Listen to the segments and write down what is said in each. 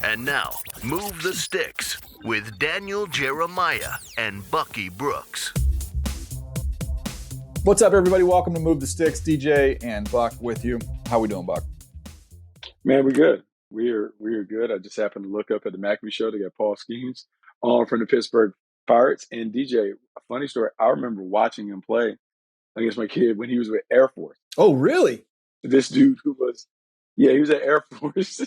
And now, Move the Sticks with Daniel, Jeremiah, and Bucky Brooks. What's up, everybody? Welcome to Move the Sticks. DJ and Buck with you. How we doing, Buck? Man, we're good. We're good. I just happened to look up at the McAfee show. They got Paul Skeens on from the Pittsburgh Pirates. And DJ, a funny story, I remember watching him play against my kid when he was with Air Force. Oh, really? This dude he was at Air Force.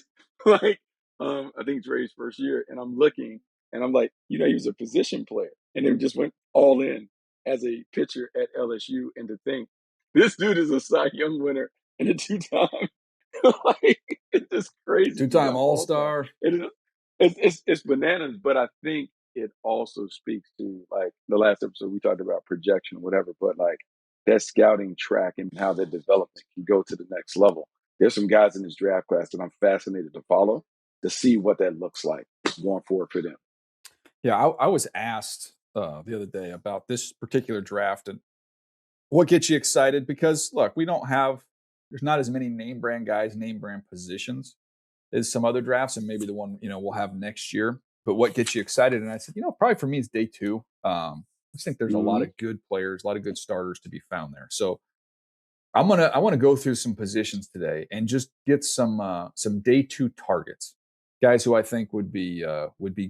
I think Dre's first year. And I'm looking, and I'm like, he was a position player. And then just went all in as a pitcher at LSU. And to think, this dude is a Cy Young winner and a two-time. It's just crazy. Two-time All-Star. It's bananas, but I think it also speaks to, like, the last episode we talked about projection or whatever, but like that scouting track and how that development can go to the next level. There's some guys in this draft class that I'm fascinated to follow to see what that looks like going forward for them. Yeah, I was asked the other day about this particular draft and what gets you excited, because look, there's not as many name brand guys, name brand positions as some other drafts, and maybe the one we'll have next year. But what gets you excited? And I said, probably for me it's day two. I just think there's a lot of good players, a lot of good starters to be found there. So I want to go through some positions today and just get some day two targets, guys who I think would be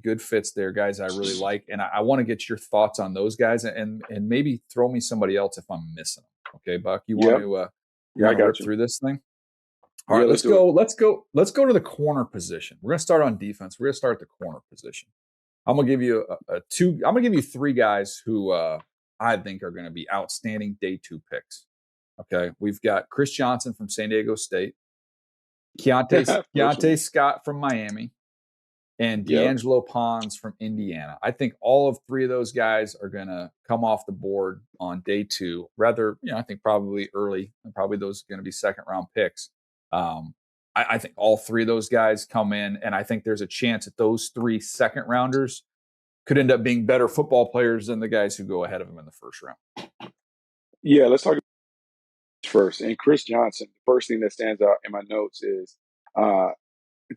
good fits there, guys I really like, and I want to get your thoughts on those guys, and maybe throw me somebody else if I'm missing them. Okay, Buck, you want to I got you through this thing. All right, let's go. Let's go to the corner position. We're going to start on defense. We're going to start at the corner position. I'm going to give you I'm going to give you three guys who I think are going to be outstanding day two picks. Okay, we've got Chris Johnson from San Diego State, Keionte Scott from Miami, and D'Angelo Pons from Indiana. I think all of three of those guys are going to come off the board on day two. Rather, I think probably early, and probably those are going to be second round picks. I think all three of those guys come in, and I think there's a chance that those three second rounders could end up being better football players than the guys who go ahead of them in the first round. Yeah, let's talk first. And Chris Johnson, the first thing that stands out in my notes is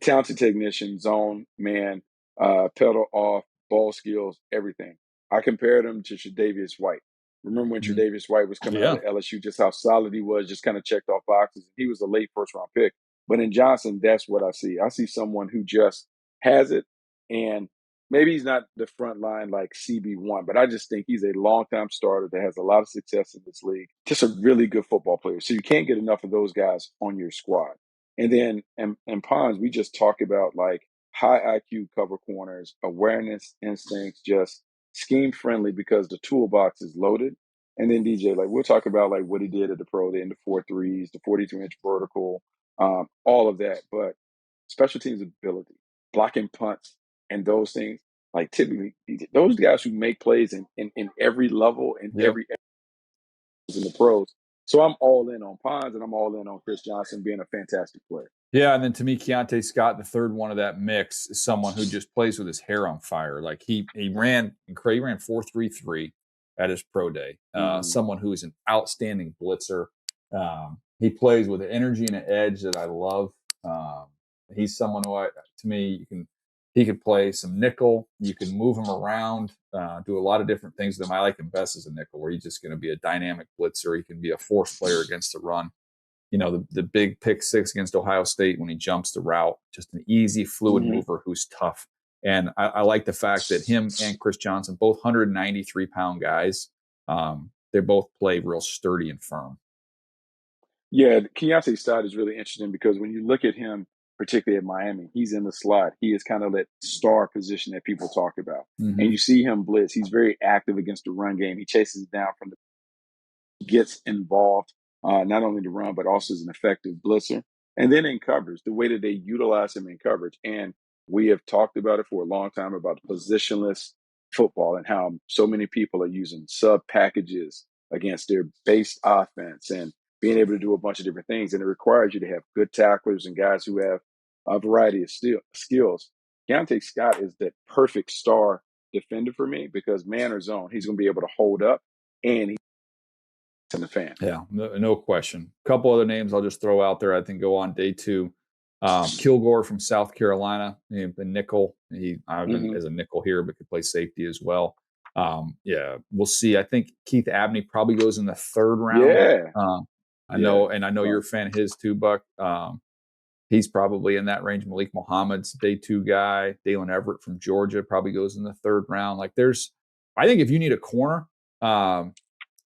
talented technician, zone, man, pedal off, ball skills, everything. I compared him to Tre'Davious White. Remember when Tre'Davious White was coming out of LSU, just how solid he was, just kind of checked off boxes. He was a late first-round pick. But in Johnson, that's what I see. I see someone who just has it, and maybe he's not the front line like CB1, but I just think he's a long-time starter that has a lot of success in this league. Just a really good football player. So you can't get enough of those guys on your squad. And then in Pons, we just talk about like high IQ cover corners, awareness, instincts, just scheme friendly because the toolbox is loaded. And then DJ, like we'll talk about like what he did at the pro day in the 4.3s, the 42-inch vertical, all of that. But special teams ability, blocking punts, and those things, like typically those guys who make plays in every level and every in the pros. So I'm all in on Pons, and I'm all in on Chris Johnson being a fantastic player. Yeah, and then to me, Keionte Scott, the third one of that mix, is someone who just plays with his hair on fire. Like he ran 4.33 at his pro day. Someone who is an outstanding blitzer. He plays with an energy and an edge that I love. He's someone who he could play some nickel. You can move him around, do a lot of different things with him. I like him best as a nickel, where he's just going to be a dynamic blitzer. He can be a force player against the run. The big pick six against Ohio State when he jumps the route, just an easy, fluid mover who's tough. And I like the fact that him and Chris Johnson, both 193-pound guys, they both play real sturdy and firm. Yeah, Keionte Scott is really interesting because when you look at him, particularly at Miami, he's in the slot. He is kind of that star position that people talk about. And you see him blitz. He's very active against the run game. He chases down gets involved, not only to run, but also as an effective blitzer. And then in coverage, the way that they utilize him in coverage. And we have talked about it for a long time about positionless football and how so many people are using sub packages against their base offense and being able to do a bunch of different things. And it requires you to have good tacklers and guys who have a variety of skills. Keionte Scott is that perfect star defender for me because man or zone, he's going to be able to hold up and he's in the fan. Yeah, no question. A couple other names I'll just throw out there I think go on day two. Kilgore from South Carolina, the nickel. I've been Mhm. as a nickel here, but could play safety as well. Yeah, we'll see. I think Keith Abney probably goes in the third round. Yeah. I Yeah. know you're a fan of his too, Buck. He's probably in that range. Malik Muhammad's day 2 guy. Dalen Everett from Georgia probably goes in the third round. Like I think if you need a corner,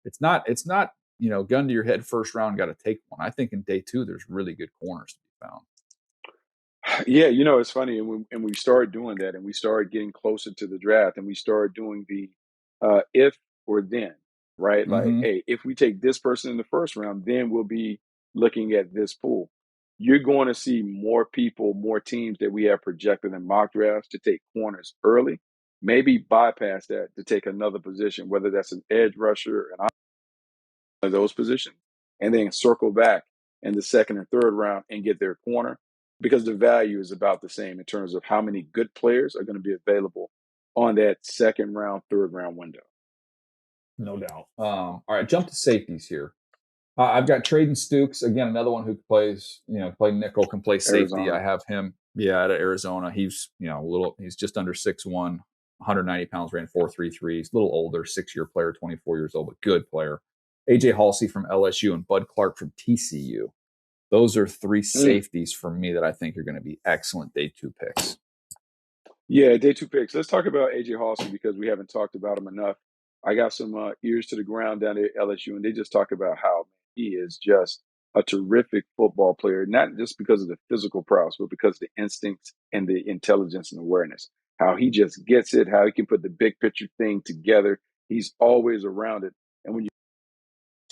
it's not gun to your head first round, got to take one. I think in day 2 there's really good corners to be found. Yeah, it's funny, and we started doing that, and we started getting closer to the draft, and we started doing the if or then, right? Like, Mm-hmm. hey, if we take this person in the first round, then we'll be looking at this pool. You're going to see more people, more teams that we have projected in mock drafts to take corners early, maybe bypass that to take another position, whether that's an edge rusher and of those positions, and then circle back in the second and third round and get their corner, because the value is about the same in terms of how many good players are going to be available on that second round, third round window. No doubt. All right, jump to safeties here. I've got Treydan Stukes, again, another one who plays, play nickel, can play safety. Arizona. I have him, out of Arizona. He's, he's just under 6'1", 190 pounds, ran 4.33. He's a little older, 6-year player, 24 years old, but good player. AJ Haulcy from LSU and Bud Clark from TCU. Those are 3 safeties for me that I think are going to be excellent day 2 picks. Yeah, day 2 picks. Let's talk about AJ Haulcy because we haven't talked about him enough. I got some ears to the ground down there at LSU, and they just talk about how he is just a terrific football player, not just because of the physical prowess, but because of the instincts and the intelligence and awareness. How he just gets it, how he can put the big picture thing together. He's always around it. And when you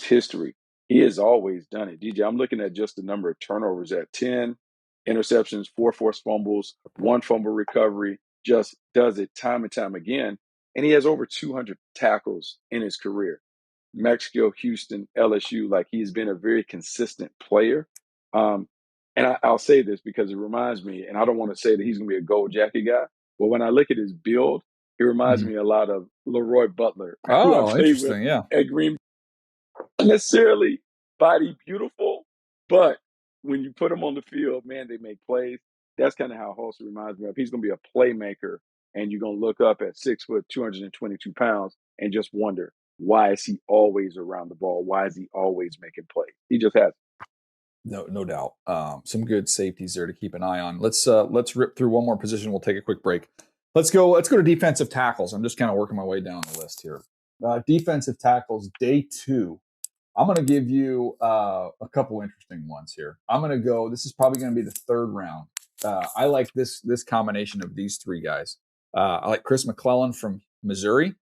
history, he has always done it. DJ, I'm looking at just the number of turnovers at 10 interceptions, 4 forced fumbles, 1 fumble recovery, just does it time and time again. And he has over 200 tackles in his career. Mexico, Houston, LSU, like he's been a very consistent player. And I'll say this because it reminds me, and I don't want to say that he's going to be a gold jacket guy, but when I look at his build, it reminds me a lot of Leroy Butler, who I Oh, played with interesting. Yeah. at Green. Not necessarily body beautiful, but when you put them on the field, man, they make plays. That's kind of how Haulcy reminds me of. He's going to be a playmaker, and you're going to look up at 6 foot, 222 pounds, and just wonder, why is he always around the ball? Why is he always making plays? He just has. No doubt. Some good safeties there to keep an eye on. Let's rip through one more position. We'll take a quick break. Let's go to defensive tackles. I'm just kind of working my way down the list here. Defensive tackles, day 2. I'm going to give you a couple interesting ones here. I'm going to go. This is probably going to be the third round. I like this combination of these 3 guys. I like Chris McClellan from Missouri,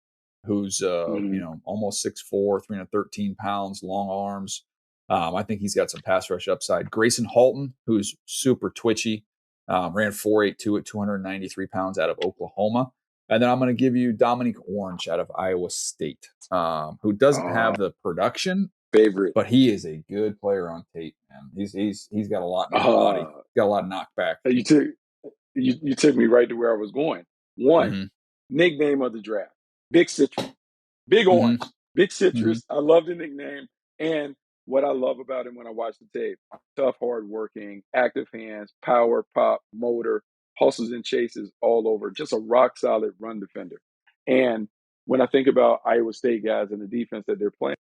who's almost 6'4", 313 pounds, long arms. I think he's got some pass rush upside. Gracen Halton, who's super twitchy, ran 4.82 at 293 pounds out of Oklahoma. And then I'm going to give you Domonique Orange out of Iowa State, who doesn't have the production, favorite, but he is a good player on tape, man. He's got a lot in his body, got a lot of knockback. You took me right to where I was going. One, nickname of the draft, Big Citrus, Big Orange, Big Citrus. I love the nickname. And what I love about him when I watch the tape, tough, hardworking, active hands, power, pop, motor, hustles and chases all over, just a rock solid run defender. And when I think about Iowa State guys and the defense that they're playing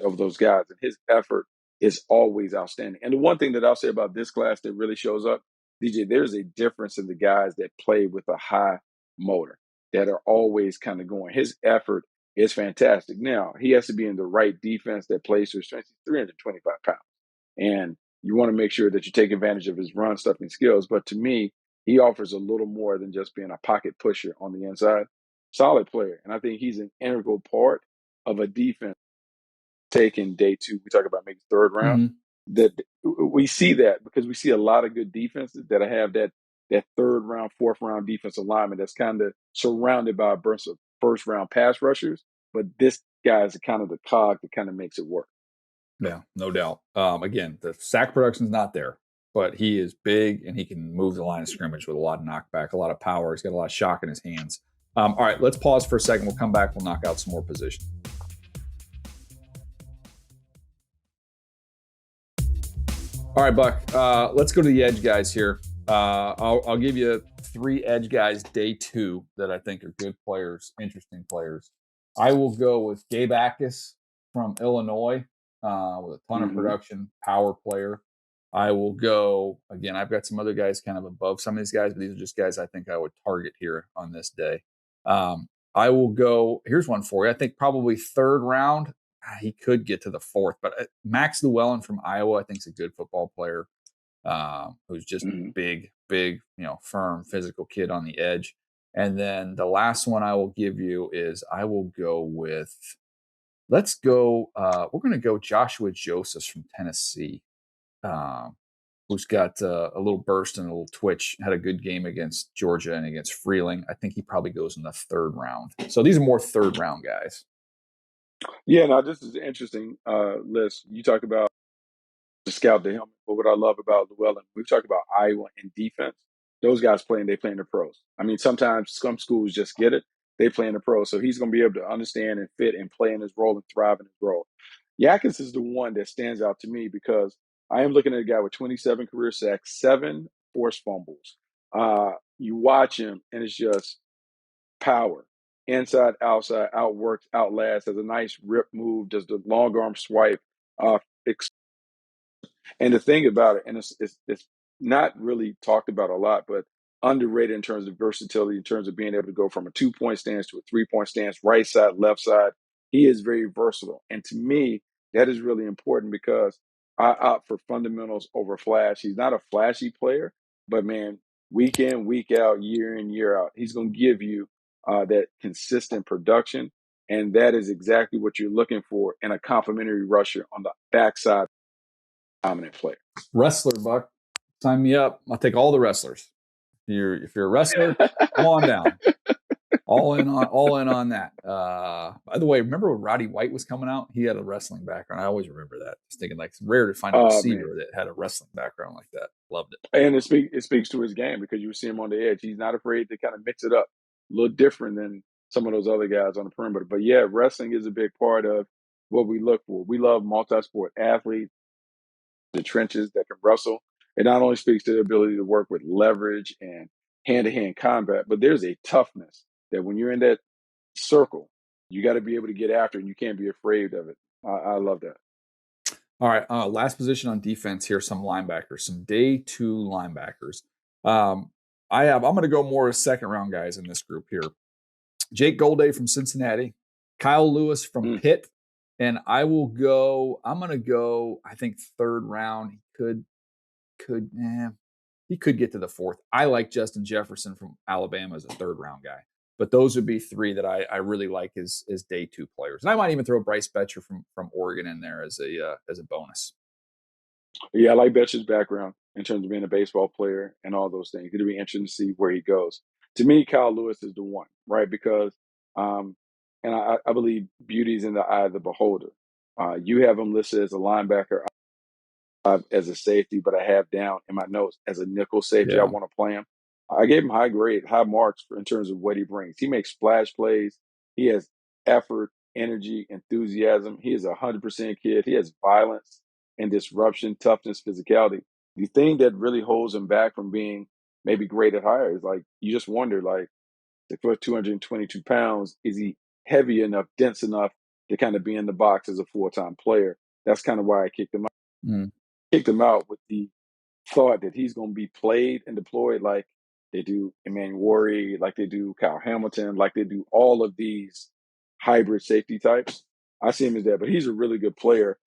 of those guys, and his effort is always outstanding. And the one thing that I'll say about this class that really shows up, DJ, there's a difference in the guys that play with a high motor, that are always kind of going. His effort is fantastic. Now, he has to be in the right defense that plays to his strength. He's 325 pounds. And you want to make sure that you take advantage of his run stuffing skills. But to me, he offers a little more than just being a pocket pusher on the inside. Solid player. And I think he's an integral part of a defense taking day 2. We talk about maybe third round. That we see that because we see a lot of good defenses that have that third round, fourth round defensive lineman that's kind of surrounded by a bunch of first round pass rushers. But this guy is kind of the cog that kind of makes it work. Yeah, no doubt. Again, the sack production is not there, but he is big and he can move the line of scrimmage with a lot of knockback, a lot of power. He's got a lot of shock in his hands. All right, let's pause for a second. We'll come back. We'll knock out some more positions. All right, Buck. Let's go to the edge guys here. I'll give you 3 edge guys day 2 that I think are good players, interesting players. I will go with Gabe from Illinois with a ton of production, power player. I will go, again, I've got some other guys kind of above some of these guys, but these are just guys I think I would target here on this day. I will go, here's one for you. I think probably 3rd round. He could get to the 4th, but Max Llewellyn from Iowa, I think is a good football player who's just big, firm, physical kid on the edge. And then the last one I will give you is I will go with, we're going to go Joshua Josephs from Tennessee, who's got a little burst and a little twitch, had a good game against Georgia and against Freeling. I think he probably goes in the 3rd round. So these are more 3rd round guys. Yeah, now this is an interesting list. You talk about the scout the helmet, but what I love about Llewellyn, we've talked about Iowa in defense. Those guys they play in the pros. I mean, sometimes some schools just get it. They play in the pros. So he's going to be able to understand and fit and play in his role and thrive in his role. Jacas is the one that stands out to me because I am looking at a guy with 27 career sacks, 7 forced fumbles. You watch him, and it's just power. Inside, outside, outworks, outlasts, has a nice rip move, does the long arm swipe. And the thing about it, and it's not really talked about a lot, but underrated in terms of versatility, in terms of being able to go from a 2-point stance to a 3-point stance, right side, left side. He is very versatile. And to me, that is really important because I opt for fundamentals over flash. He's not a flashy player, but man, week in, week out, year in, year out, he's going to give you that consistent production. And that is exactly what you're looking for in a complimentary rusher on the backside. Dominant player. Wrestler, Buck. Sign me up. I'll take all the wrestlers. If you're a wrestler, come on down. All in on that. By the way, remember when Roddy White was coming out? He had a wrestling background. I always remember that. Just thinking it's rare to find a receiver that had a wrestling background like that. Loved it. And it speaks to his game because you see him on the edge. He's not afraid to kind of mix it up. A little different than some of those other guys on the perimeter. But yeah, wrestling is a big part of what we look for. We love multi-sport athletes, the trenches that can wrestle. It not only speaks to the ability to work with leverage and hand-to-hand combat, but there's a toughness that when you're in that circle, you got to be able to get after it, and you can't be afraid of it. I love that. All right, last position on defense here, some linebackers, some day 2 linebackers. I'm going to go more as 2nd round guys in this group here. Jake Golday from Cincinnati, Kyle Lewis from Pitt, and I'm going to go, I think 3rd round. He could get to the 4th. I like Justin Jefferson from Alabama as a 3rd round guy. But those would be 3 that I really like as day 2 players. And I might even throw Bryce Betcher from Oregon in there as a bonus. Yeah, I like Betcher's background in terms of being a baseball player and all those things. It'll be interesting to see where he goes. To me, Kyle Lewis is the one, right? Because, and I believe beauty is in the eye of the beholder. You have him listed as a linebacker, as a safety, but I have down in my notes as a nickel safety. Yeah. I want to play him. I gave him high marks in terms of what he brings. He makes splash plays. He has effort, energy, enthusiasm. He is 100% kid. He has violence and disruption, toughness, physicality. The thing that really holds him back from being maybe graded higher is you just wonder, for 222 pounds, is he heavy enough, dense enough to kind of be in the box as a full-time player? That's kind of why I kicked him out. Kicked him out with the thought that he's going to be played and deployed like they do Emmanuel Worry, like they do Kyle Hamilton, like they do all of these hybrid safety types. I see him as that, but he's a really good player.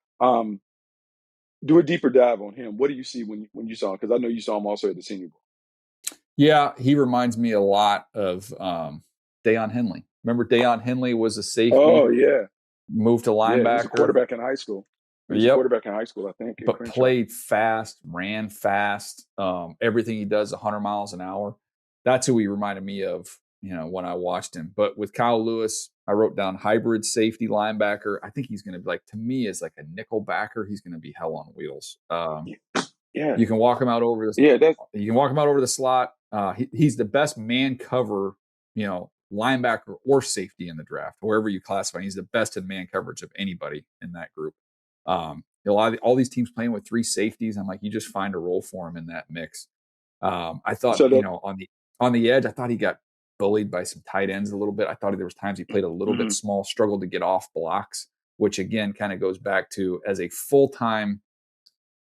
Do a deeper dive on him. What do you see when you saw him? Because I know you saw him also at the Senior Bowl. Yeah, he reminds me a lot of Deion Henley. Remember Deion Henley was a safety? Oh, yeah. Moved to linebacker. Yeah, he was a quarterback in high school. He was a quarterback in high school, I think. But played fast, ran fast. Everything he does 100 miles an hour. That's who he reminded me of, when I watched him. But with Kyle Lewis, I wrote down hybrid safety linebacker. I think he's going to be to me, as a nickel backer, he's going to be hell on wheels. Yeah. You can walk him out over the you can walk him out over the slot. He's the best man cover, linebacker or safety in the draft, wherever you classify. He's the best in man coverage of anybody in that group. all these teams playing with 3 safeties. I'm like, you just find a role for him in that mix. I thought, So that on the edge, I thought he got bullied by some tight ends a little bit. I thought there was times he played a little bit small, struggled to get off blocks, which again kind of goes back to as a full-time,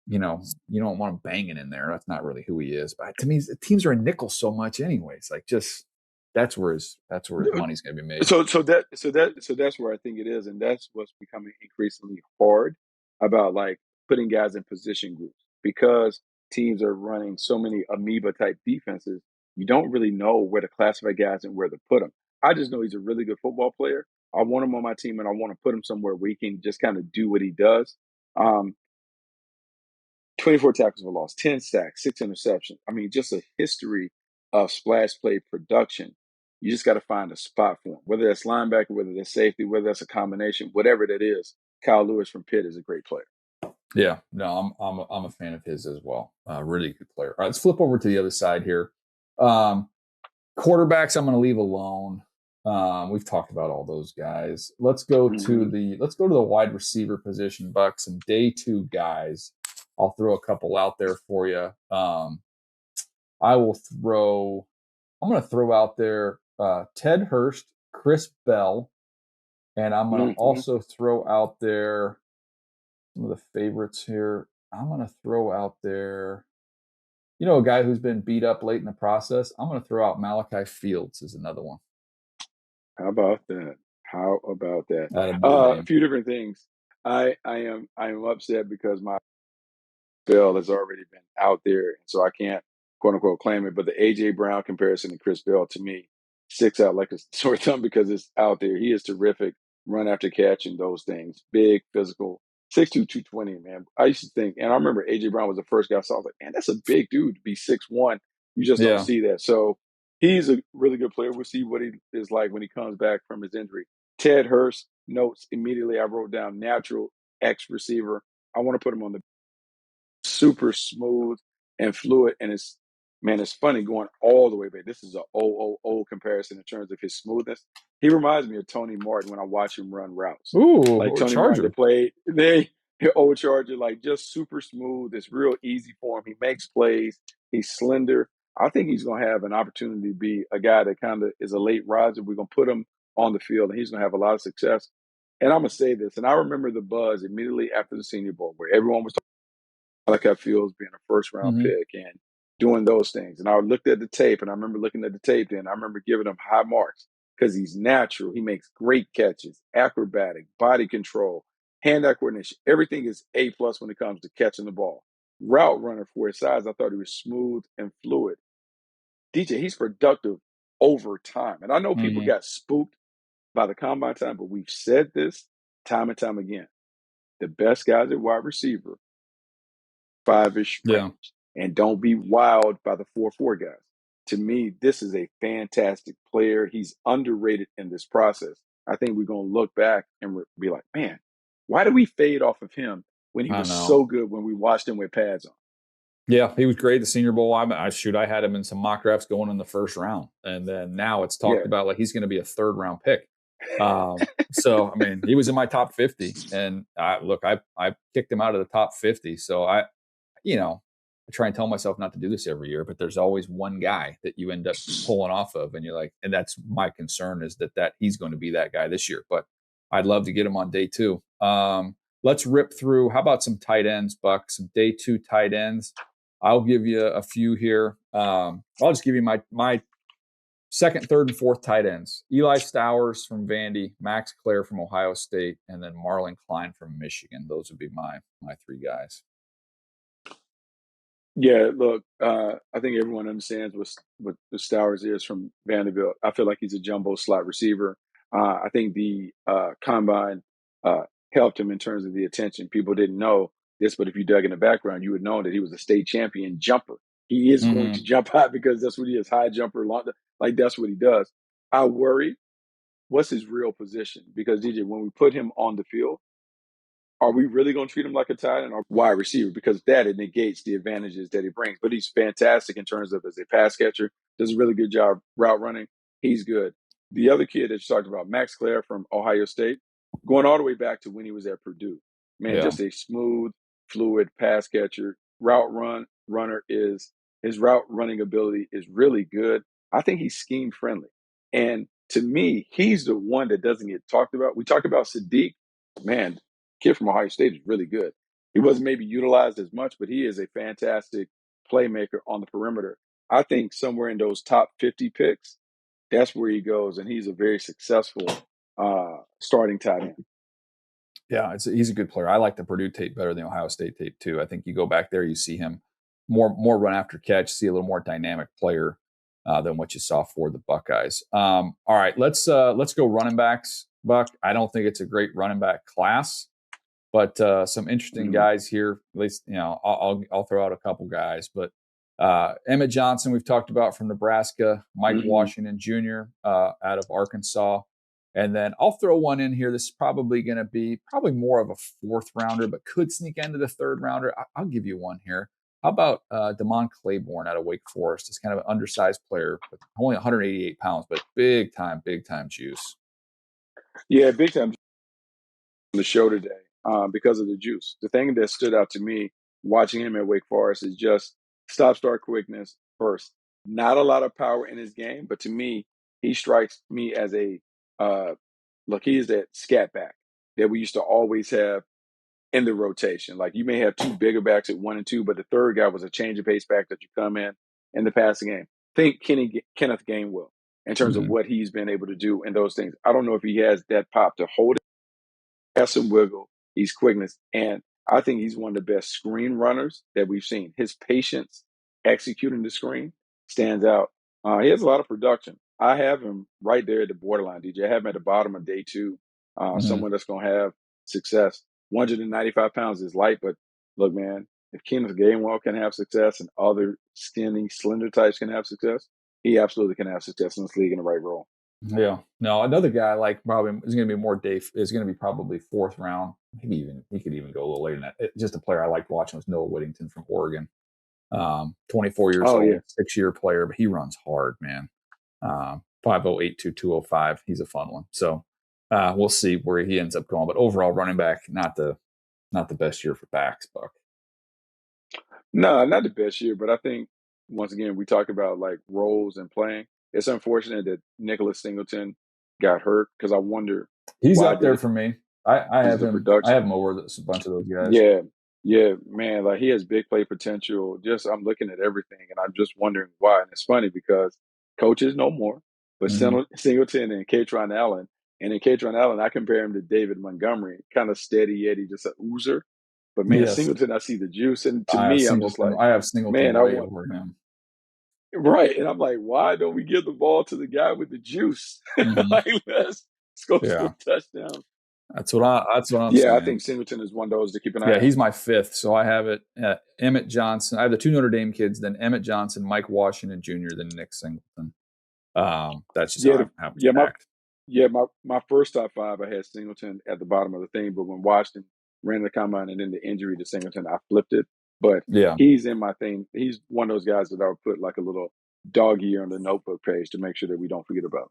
you don't want him banging in there. That's not really who he is. But to me, teams are in nickel so much anyways. Like just that's where his money's going to be made. So that's where I think it is, and that's what's becoming increasingly hard about like putting guys in position groups because teams are running so many amoeba type defenses. You don't really know where to classify guys and where to put them. I just know he's a really good football player. I want him on my team, and I want to put him somewhere where he can just kind of do what he does. 24 tackles for loss, 10 sacks, 6 interceptions. I mean, just a history of splash play production. You just got to find a spot for him, whether that's linebacker, whether that's safety, whether that's a combination, whatever that is. Kyle Lewis from Pitt is a great player. Yeah, no, I'm a fan of his as well. Really good player. All right, let's flip over to the other side here. Quarterbacks, I'm going to leave alone. We've talked about all those guys. Let's go to the wide receiver position, Buck. Some day 2 guys. I'll throw a couple out there for you. I'm going to throw out there Ted Hurst, Chris Bell, and I'm going to also throw out there some of the favorites here. I'm going to throw out there, a guy who's been beat up late in the process. I'm going to throw out Malachi Fields as another one. How about that? A few different things. I am upset because my Bell has already been out there, so I can't quote unquote claim it. But the AJ Brown comparison to Chris Bell to me sticks out like a sore thumb because it's out there. He is terrific, run after catch and those things. Big, physical, 6'2", 220, man. I used to think, and I remember AJ Brown was the first guy I saw. I was like, man, that's a big dude to be 6'1". You just don't see that. So he's a really good player. We'll see what he is like when he comes back from his injury. Ted Hurst, notes immediately I wrote down natural X receiver. I want to put him on the super smooth and fluid. And it's funny going all the way back. This is an old comparison in terms of his smoothness. He reminds me of Tony Martin when I watch him run routes. Ooh, like Tony Charger. Martin, old Charger, like just super smooth. It's real easy for him. He makes plays. He's slender. I think he's going to have an opportunity to be a guy that kind of is a late riser. We're going to put him on the field, and he's going to have a lot of success. And I'm going to say this, and I remember the buzz immediately after the Senior Bowl where everyone was talking Malachi Fields being a first-round pick and doing those things. And I looked at the tape, and I remember looking at the tape then. I remember giving him high marks because he's natural. He makes great catches, acrobatic, body control, hand-eye coordination. Everything is A+ when it comes to catching the ball. Route runner for his size, I thought he was smooth and fluid. DJ, he's productive over time. And I know people got spooked by the combine time, but we've said this time and time again. The best guys at wide receiver, 5-ish range, and don't be wild by the 4-4 guys. To me, this is a fantastic player. He's underrated in this process. I think we're going to look back and be like, man, why did we fade off of him when he was so good when we watched him with pads on? Yeah, he was great at the Senior Bowl. I had him in some mock drafts going in the first round. And then now it's talked about like he's going to be a 3rd-round pick. So, I mean, he was in my top 50. And I kicked him out of the top 50. So, I try and tell myself not to do this every year, but there's always one guy that you end up pulling off of. And you're like, and that's my concern is that he's going to be that guy this year. But I'd love to get him on day 2. Let's rip through. How about some tight ends, Buck? Some day 2 tight ends. I'll give you a few here. I'll just give you my 2nd, 3rd, and 4th tight ends. Eli Stowers from Vandy, Max Klare from Ohio State, and then Marlin Klein from Michigan. Those would be my 3 guys. Yeah, look, I think everyone understands what the Stowers is from Vanderbilt. I feel like he's a jumbo slot receiver. I think the combine helped him in terms of the attention. People didn't know this, but if you dug in the background, you would know that he was a state champion jumper. He is going to jump high because that's what he is, high jumper, long, like that's what he does. I worry, what's his real position? Because, DJ, when we put him on the field, are we really going to treat him like a tight end or wide receiver? Because that it negates the advantages that he brings. But he's fantastic in terms of as a pass catcher, does a really good job route running. He's good. The other kid that you talked about, Max Klare from Ohio State, going all the way back to when he was at Purdue. Man, Yeah. just a smooth, fluid pass catcher. Runner is his route running ability is really good. I think he's scheme friendly. And to me, he's the one that doesn't get talked about. We talk about Sadiq. Man, kid from Ohio State is really good. He wasn't maybe utilized as much, but he is a fantastic playmaker on the perimeter. I think somewhere in those top 50 picks, that's where he goes, and he's a very successful starting tight end. Yeah, he's a good player. I like the Purdue tape better than the Ohio State tape too. I think you go back there, you see him more run after catch, see a little more dynamic player than what you saw for the Buckeyes. All right, let's go running backs, Buck. I don't think it's a great running back class, but some interesting guys here. At least I'll throw out a couple guys, but Emmett Johnson we've talked about from Nebraska, Mike Washington Jr. Out of Arkansas. And then I'll throw one in here. This is probably going to be more of a fourth rounder, but could sneak into the third rounder. I'll give you one here. How about Domonique Claiborne out of Wake Forest? It's kind of an undersized player, but only 188 pounds, but big time juice. Yeah, big time on the show today because of the juice. The thing that stood out to me watching him at Wake Forest is just stop-start quickness first. Not a lot of power in his game, but to me, he strikes me as a he is that scat back that we used to always have in the rotation. Like you may have two bigger backs at 1 and 2, but the third guy was a change of pace back that you come in the passing game. Think Kenneth Gainwell in terms of what he's been able to do in those things. I don't know if he has that pop to hold it, has some wiggle, he's quickness, and I think he's one of the best screen runners that we've seen. His patience executing the screen stands out. He has a lot of production. I have him right there at the borderline, DJ. I have him at the bottom of day 2. Someone that's going to have success. 195 pounds is light, but look, man, if Kenneth Gainwell can have success and other skinny, slender types can have success, he absolutely can have success in this league in the right role. Yeah. No, another guy I like probably is going to be is going to be probably fourth round. Maybe even he could even go a little later than that. Just a player I liked watching was Noah Whittington from Oregon. 24 years old, 6-year player, but he runs hard, man. 5.082, 205. He's a fun one. So we'll see where he ends up going. But overall, running back, not the best year for backs, Buck. No, not the best year, but I think once again we talk about like roles and playing. It's unfortunate that Nicholas Singleton got hurt because I wonder he's up there for me. I have him. Production. I have him over a bunch of those guys. Yeah, man. Like he has big play potential. Just I'm looking at everything, and I'm just wondering why. And it's funny because coaches know more, but Singleton and Treydan Allen, and in Treydan Allen, I compare him to David Montgomery, kind of steady Eddie, just an oozer. But man, Singleton, I see the juice, and to me, I'm just like, I have Singleton way over him. Right, and I'm like, why don't we give the ball to the guy with the juice? Like, let's go score touchdowns. That's what I'm saying. Yeah, I think Singleton is one of those to keep an eye on. Yeah, he's my fifth. So I have it Emmett Johnson. I have the 2 Notre Dame kids, then Emmett Johnson, Mike Washington Jr., then Nick Singleton. That's just how I'm my first top 5, I had Singleton at the bottom of the thing, but when Washington ran the combine and then the injury to Singleton, I flipped it. But he's in my thing. He's one of those guys that I would put like a little dog ear on the notebook page to make sure that we don't forget about him.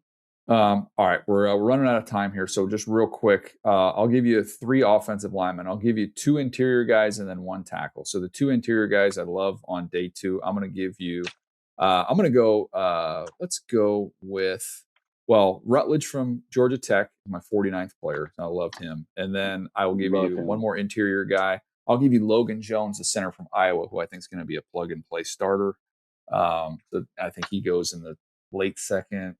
All right, we're running out of time here, so just real quick, I'll give you 3 offensive linemen. I'll give you 2 interior guys and then 1 tackle. So the 2 interior guys I love on day 2. I'm going to give you. I'm going to go. Let's go with Rutledge from Georgia Tech, my 49th player. I loved him, and then I will give you one more interior guy. I'll give you Logan Jones, the center from Iowa, who I think is going to be a plug-and-play starter. So I think he goes in the late second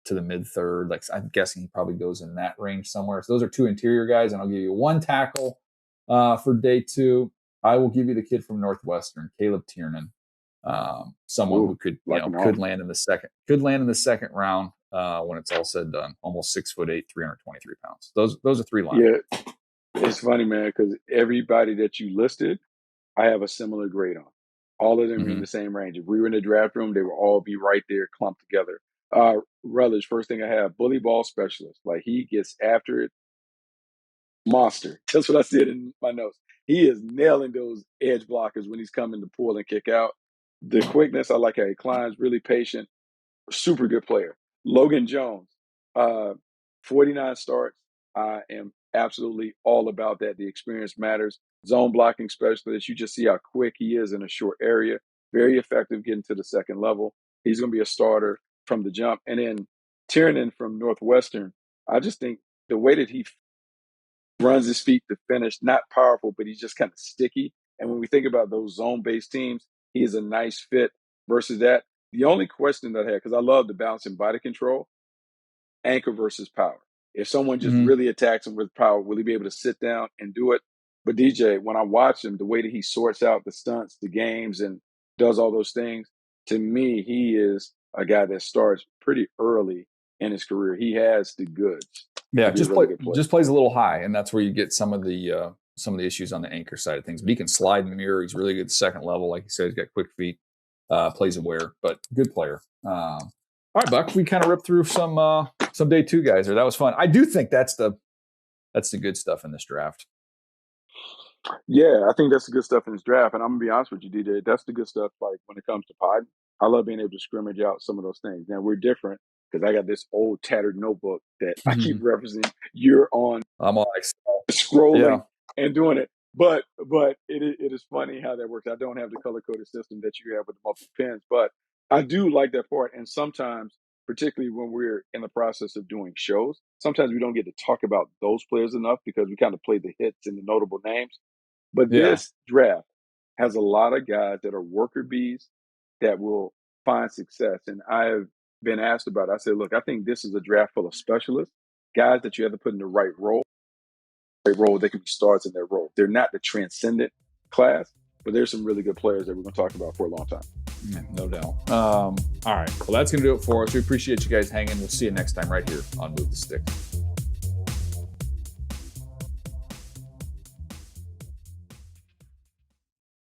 to the mid-third. Like I'm guessing he probably goes in that range somewhere. So those are 2 interior guys, and I'll give you 1 tackle for day 2. I will give you the kid from Northwestern, Caleb Tiernan, someone who could could land in the second round when it's all said and done. Almost 6'8", 323 pounds. Those are 3 lines. Yeah. It's funny, man, because everybody that you listed, I have a similar grade on. All of them are in the same range. If we were in the draft room, they would all be right there clumped together. Rutledge, first thing I have, bully ball specialist. Like he gets after it. Monster. That's what I said in my notes. He is nailing those edge blockers when he's coming to pull and kick out. The quickness, I like how he climbs, really patient, super good player. Logan Jones, 49 starts. I am absolutely all about that. The experience matters. Zone blocking specialist, you just see how quick he is in a short area. Very effective getting to the second level. He's going to be a starter from the jump. And then Tiernan from Northwestern, I just think the way that he runs his feet to finish, not powerful, but he's just kind of sticky. And when we think about those zone-based teams, he is a nice fit versus that. The only question that I had, because I love the balance in body control, anchor versus power. If someone just really attacks him with power, will he be able to sit down and do it? But DJ, when I watch him, the way that he sorts out the stunts, the games, and does all those things, to me, he is a guy that starts pretty early in his career. He has the goods. Yeah, just plays a little high, and that's where you get some of the issues on the anchor side of things. But he can slide in the mirror. He's really good at the second level, like you said. He's got quick feet, plays aware, but good player. All right, Buck. We kind of ripped through some day two guys there. That was fun. I do think that's the good stuff in this draft. Yeah, I think that's the good stuff in this draft. And I'm gonna be honest with you, DJ. That's the good stuff. Like when it comes to pod, I love being able to scrimmage out some of those things. Now we're different because I got this old tattered notebook that I keep referencing. You're on. I'm on scrolling and doing it. But it is funny how that works. I don't have the color coded system that you have with the multiple pens, but I do like that part. And sometimes, particularly when we're in the process of doing shows, sometimes we don't get to talk about those players enough because we kind of play the hits and the notable names. But this draft has a lot of guys that are worker bees that will find success. And I have been asked about it. I said, look, I think this is a draft full of specialists, guys that you have to put in the right role. They can be stars in their role. They're not the transcendent class, but there's some really good players that we're going to talk about for a long time. Yeah, no doubt. All right. Well, that's going to do it for us. We appreciate you guys hanging. We'll see you next time right here on Move the Sticks.